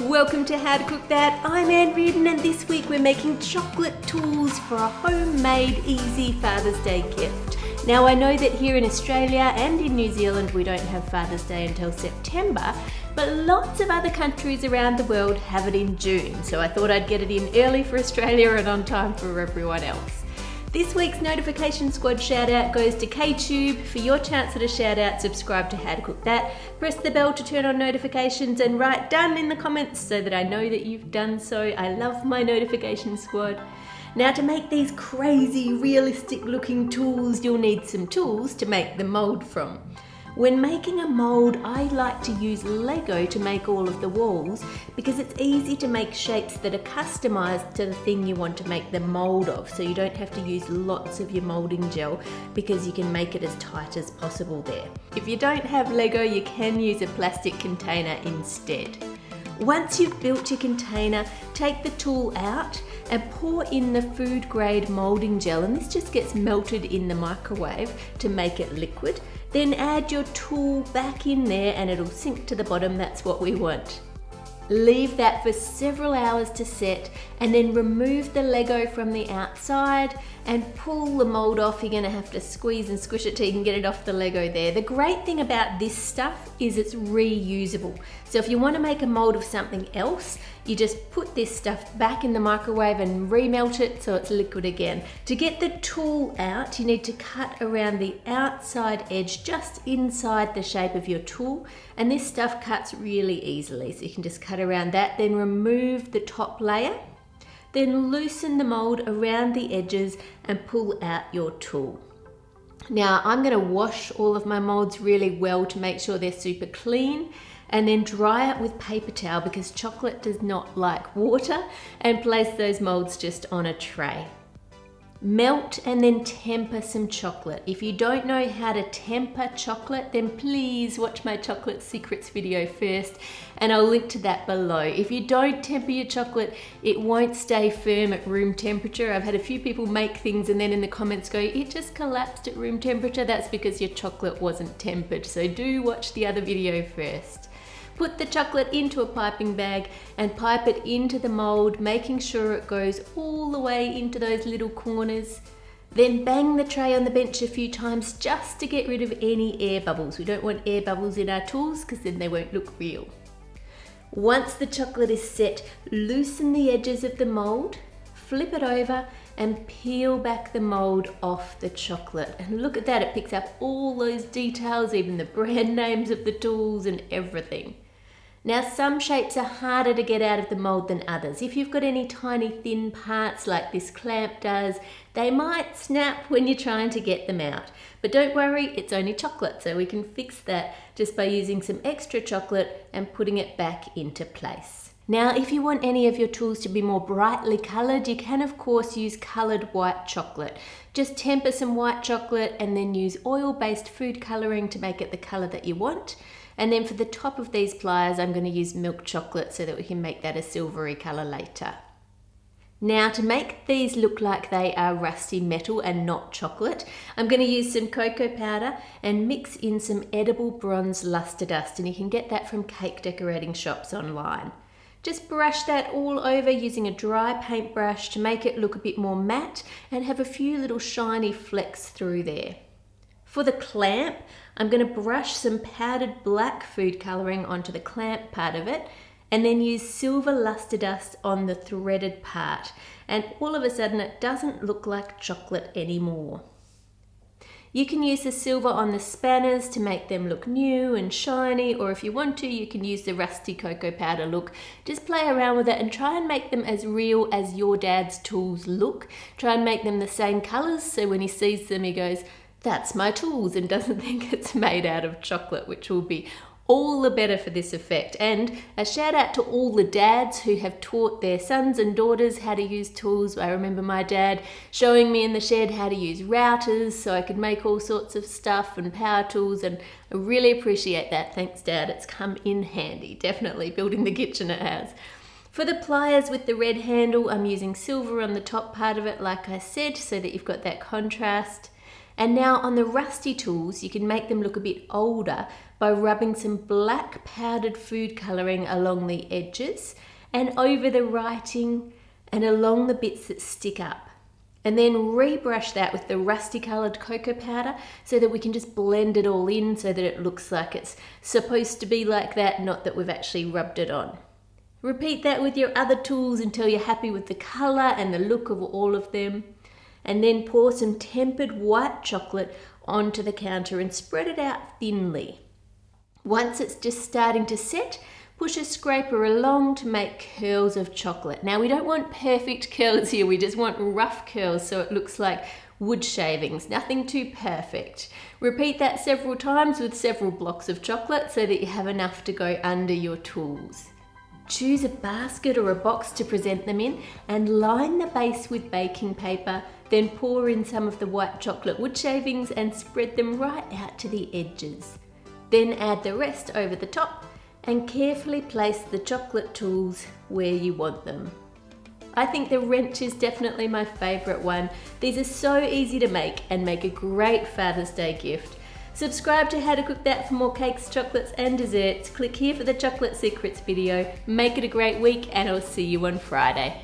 Welcome to How to Cook That. I'm Ann Reardon, and this week we're making chocolate tools for a homemade easy Father's Day gift. Now I know that here in Australia and in New Zealand we don't have Father's Day until September, but lots of other countries around the world have it in June, so I thought I'd get it in early for Australia and on time for everyone else. This week's Notification Squad shout out goes to KTube. For your chance at a shout out, subscribe to How to Cook That, press the bell to turn on notifications, and write done in the comments so that I know that you've done so. I love my Notification Squad. Now, to make these crazy realistic looking tools, you'll need some tools to make the mold from. When making a mold, I like to use Lego to make all of the walls because it's easy to make shapes that are customized to the thing you want to make the mold of, so you don't have to use lots of your molding gel because you can make it as tight as possible there. If you don't have Lego, you can use a plastic container instead. Once you've built your container, take the tool out and pour in the food grade molding gel, and this just gets melted in the microwave to make it liquid. Then add your tool back in there and it'll sink to the bottom. That's what we want. Leave that for several hours to set, and then remove the Lego from the outside and pull the mold off. You're gonna have to squeeze and squish it till you can get it off the Lego there. The great thing about this stuff is it's reusable. So if you want to make a mold of something else, you just put this stuff back in the microwave and remelt it so it's liquid again. To get the tool out, you need to cut around the outside edge just inside the shape of your tool, and this stuff cuts really easily, so you can just cut around that. Then remove the top layer, then loosen the mold around the edges and pull out your tool. Now I'm going to wash all of my molds really well to make sure they're super clean, and then dry it with paper towel because chocolate does not like water, and place those molds just on a tray. Melt and then temper some chocolate. If you don't know how to temper chocolate, then please watch my chocolate secrets video first, and I'll link to that below. If you don't temper your chocolate, it won't stay firm at room temperature. I've had a few people make things and then in the comments go, it just collapsed at room temperature. That's because your chocolate wasn't tempered. So do watch the other video first. Put the chocolate into a piping bag and pipe it into the mold, making sure it goes all the way into those little corners. Then bang the tray on the bench a few times just to get rid of any air bubbles. We don't want air bubbles in our tools because then they won't look real. Once the chocolate is set, loosen the edges of the mold, flip it over and peel back the mold off the chocolate. And look at that, it picks up all those details, even the brand names of the tools and everything. Now some shapes are harder to get out of the mold than others. If you've got any tiny thin parts like this clamp does, they might snap when you're trying to get them out. But don't worry, it's only chocolate, so we can fix that just by using some extra chocolate and putting it back into place. Now if you want any of your tools to be more brightly coloured, you can of course use coloured white chocolate. Just temper some white chocolate and then use oil-based food colouring to make it the colour that you want. And then for the top of these pliers, I'm going to use milk chocolate so that we can make that a silvery colour later. Now to make these look like they are rusty metal and not chocolate, I'm going to use some cocoa powder and mix in some edible bronze luster dust, and you can get that from cake decorating shops online. Just brush that all over using a dry paintbrush to make it look a bit more matte and have a few little shiny flecks through there. For the clamp, I'm going to brush some powdered black food colouring onto the clamp part of it, and then use silver luster dust on the threaded part, and all of a sudden it doesn't look like chocolate anymore. You can use the silver on the spanners to make them look new and shiny, or if you want to, you can use the rusty cocoa powder look. Just play around with it and try and make them as real as your dad's tools look. Try and make them the same colours so when he sees them he goes, that's my tools, and doesn't think it's made out of chocolate, which will be all the better for this effect. And a shout out to all the dads who have taught their sons and daughters how to use tools. I remember my dad showing me in the shed how to use routers so I could make all sorts of stuff and power tools, and I really appreciate that. Thanks Dad, it's come in handy. Definitely building the kitchen it has. For the pliers with the red handle, I'm using silver on the top part of it like I said so that you've got that contrast. And now on the rusty tools, you can make them look a bit older by rubbing some black powdered food colouring along the edges and over the writing and along the bits that stick up. And then rebrush that with the rusty coloured cocoa powder so that we can just blend it all in so that it looks like it's supposed to be like that, not that we've actually rubbed it on. Repeat that with your other tools until you're happy with the colour and the look of all of them. And then pour some tempered white chocolate onto the counter and spread it out thinly. Once it's just starting to set, push a scraper along to make curls of chocolate. Now we don't want perfect curls here, we just want rough curls so it looks like wood shavings, nothing too perfect. Repeat that several times with several blocks of chocolate so that you have enough to go under your tools. Choose a basket or a box to present them in and line the base with baking paper, then pour in some of the white chocolate wood shavings and spread them right out to the edges. Then add the rest over the top and carefully place the chocolate tools where you want them. I think the wrench is definitely my favourite one. These are so easy to make and make a great Father's Day gift. Subscribe to How to Cook That for more cakes, chocolates and desserts. Click here for the Chocolate Secrets video. Make it a great week and I'll see you on Friday.